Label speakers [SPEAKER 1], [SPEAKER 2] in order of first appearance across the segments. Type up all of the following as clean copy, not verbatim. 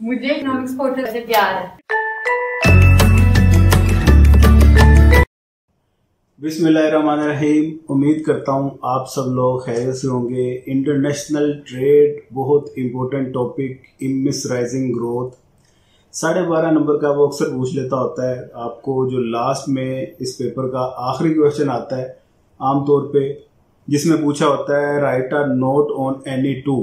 [SPEAKER 1] मुझे economics portal से प्यार है।
[SPEAKER 2] बिस्मिल्लाहिर्रहमानिर्रहीम। उम्मीद करता हूँ आप सब लोग खैरियत से होंगे। इंटरनेशनल ट्रेड बहुत इम्पोर्टेंट टॉपिक, इमिसराइजिंग ग्रोथ 12.5 नंबर का वो अक्सर पूछ लेता होता है आपको। जो लास्ट में इस पेपर का आखिरी क्वेश्चन आता है आमतौर पे, जिसमें पूछा होता है right a note on any two.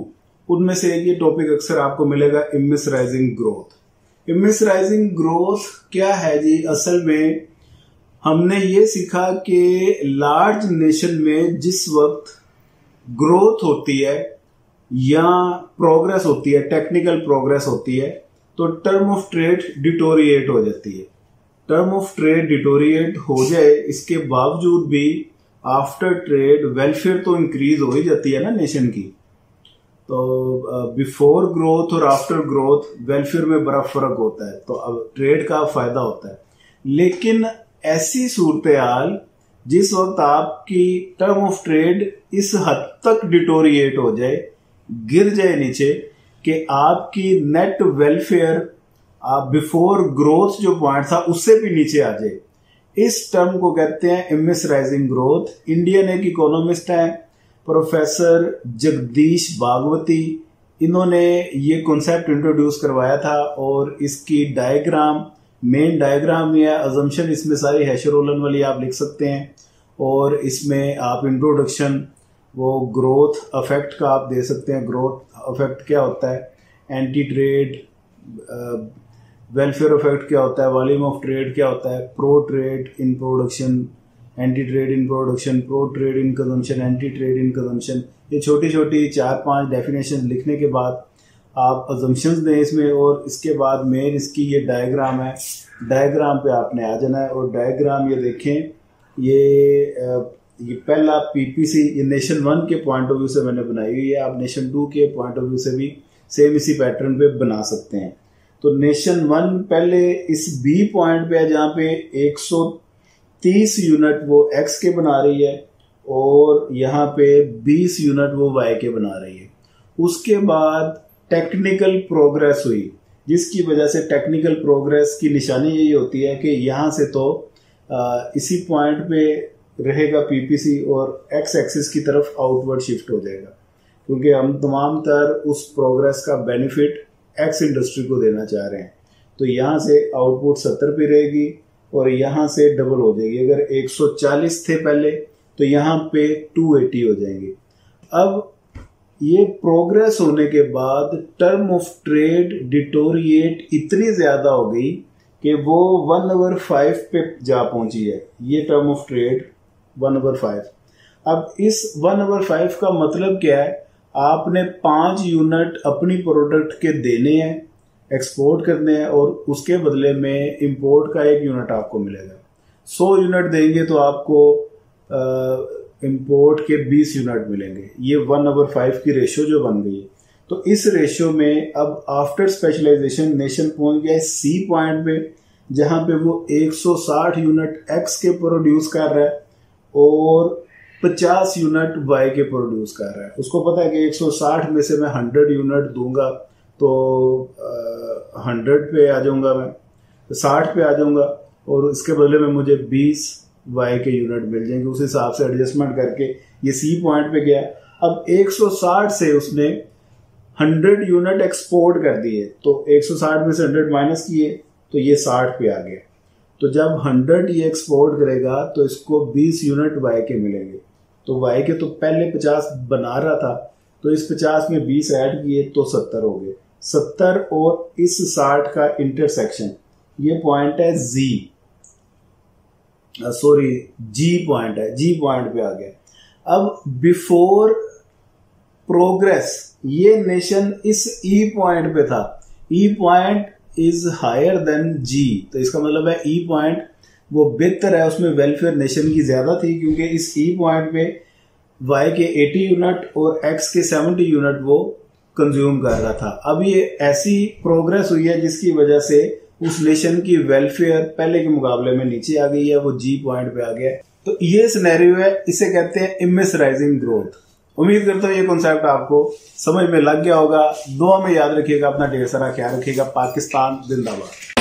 [SPEAKER 2] उनमें से एक ये टॉपिक अक्सर आपको मिलेगा, इमिसराइजिंग ग्रोथ। इमिसराइजिंग ग्रोथ क्या है जी? असल में हमने ये सीखा कि लार्ज नेशन में जिस वक्त ग्रोथ होती है या प्रोग्रेस होती है, टेक्निकल प्रोग्रेस होती है, तो टर्म ऑफ ट्रेड डिटोरिएट हो जाती है। टर्म ऑफ ट्रेड डिटोरिएट हो जाए, इसके बावजूद भी आफ्टर ट्रेड वेलफेयर तो इंक्रीज हो ही जाती है ना नेशन की। तो बिफोर ग्रोथ और आफ्टर ग्रोथ वेलफेयर में बड़ा फर्क होता है, तो अब ट्रेड का फायदा होता है। लेकिन ऐसी सूरत हाल जिस वक्त आपकी टर्म ऑफ ट्रेड इस हद तक डिटोरिएट हो जाए, गिर जाए नीचे, कि आपकी नेट वेलफेयर बिफोर ग्रोथ जो पॉइंट था उससे भी नीचे आ जाए, इस टर्म को कहते हैं इमिसराइजिंग ग्रोथ। इंडियन एक इकोनॉमिस्ट हैं प्रोफेसर जगदीश भागवती, इन्होंने ये कॉन्सेप्ट इंट्रोड्यूस करवाया था और इसकी डायग्राम, मेन डायग्राम ये है। अजम्पशन इसमें सारी हैशरोलन वाली आप लिख सकते हैं, और इसमें आप इंट्रोडक्शन वो ग्रोथ अफेक्ट का आप दे सकते हैं। ग्रोथ अफेक्ट क्या होता है, एंटी ट्रेड वेलफेयर अफेक्ट क्या होता है, वॉल्यूम ऑफ ट्रेड क्या होता है, pro trade in production, anti trade in production, pro trade in consumption, anti trade in consumption. ये छोटी छोटी 4-5 डेफिनेशन लिखने के बाद आप अजम्पशंस दें इसमें, और इसके बाद मेन इसकी ये डायग्राम है। डायग्राम पे आपने आ जाना है, और डायग्राम ये देखें, ये पहला पीपीसी, ये नेशन 1 के पॉइंट ऑफ व्यू से मैंने बनाई हुई है। आप नेशन 2 के पॉइंट ऑफ व्यू से भी सेम इसी पैटर्न पे बना सकते हैं। तो नेशन 1 पहले इस बी पॉइंट पे है जहां पे 130 यूनिट वो एक्स के बना रही है, और यहाँ पे 20 यूनिट वो वाई के बना रही है। उसके बाद टेक्निकल प्रोग्रेस हुई, जिसकी वजह से टेक्निकल प्रोग्रेस की निशानी यही होती है कि यहाँ से तो इसी पॉइंट पे रहेगा पीपीसी, और एक्स एक्सिस की तरफ आउटवर्ड शिफ्ट हो जाएगा, क्योंकि हम तमाम तर उस प्रोग्रेस का बेनिफिट एक्स इंडस्ट्री को देना चाह रहे हैं। तो यहाँ से आउटपुट 70 पे रहेगी, और यहाँ से डबल हो जाएगी। अगर 140 थे पहले, तो यहाँ पे 280 हो जाएंगे। अब ये प्रोग्रेस होने के बाद टर्म ऑफ ट्रेड डिटोरिएट इतनी ज्यादा हो गई कि वो 1/5 पे जा पहुंची है। ये टर्म ऑफ ट्रेड 1/5। अब इस 1/5 का मतलब क्या है? आपने 5 यूनिट अपनी प्रोडक्ट के देने हैं, एक्सपोर्ट करने हैं, और उसके बदले में इंपोर्ट का 1 यूनिट आपको मिलेगा। 100 यूनिट देंगे तो आपको इंपोर्ट के 20 यूनिट मिलेंगे। ये 1/5 की रेशियो जो बन गई है। तो इस रेशियो में अब आफ्टर स्पेशलाइजेशन नेशन पहुंच गया सी पॉइंट पे, जहां पे वो 160 यूनिट एक्स के प्रोड्यूस कर रहा है और 50 यूनिट वाई के प्रोड्यूस कर रहा है। उसको पता है कि 160 में से मैं 100 यूनिट दूंगा तो 100 पे आ जाऊंगा, मैं 60 पे आ जाऊंगा, और इसके बदले में मुझे 20 वाई के यूनिट मिल जाएंगे। उस हिसाब से एडजस्टमेंट करके ये सी पॉइंट पे गया। अब 160 से उसने 100 यूनिट एक्सपोर्ट कर दिए, तो 160 में से 100 माइनस किए तो ये 60 पे आ गया। तो जब 100 ये एक्सपोर्ट करेगा तो इसको 20 यूनिट वाई के मिलेंगे। तो वाई के तो पहले 50 बना रहा था, तो इस 50 में 20 ऐड किए तो 70 हो गए। 70 और इस 60 का इंटरसेक्शन, ये पॉइंट है जी पॉइंट है, जी पॉइंट पे आ गया। अब बिफोर प्रोग्रेस ये नेशन इस ई पॉइंट पे था। E point is higher than G, तो इसका मतलब है ई पॉइंट वो बेहतर है, उसमें वेलफेयर नेशन की ज्यादा थी, क्योंकि इस ई पॉइंट पे वाई के 80 यूनिट और एक्स के 70 यूनिट वो कंज्यूम कर रहा था। अब ये ऐसी प्रोग्रेस हुई है जिसकी वजह से उस नेशन की वेलफेयर पहले के मुकाबले में नीचे आ गई है, वो जी पॉइंट पे आ गया है। तो ये सिनेरियो है, इसे कहते हैं इमिसराइजिंग ग्रोथ। उम्मीद करता हूँ ये कॉन्सेप्ट आपको समझ में लग गया होगा। दुआ में याद रखिएगा, अपना ढेर सारा ख्याल रखिएगा। पाकिस्तान जिंदाबाद।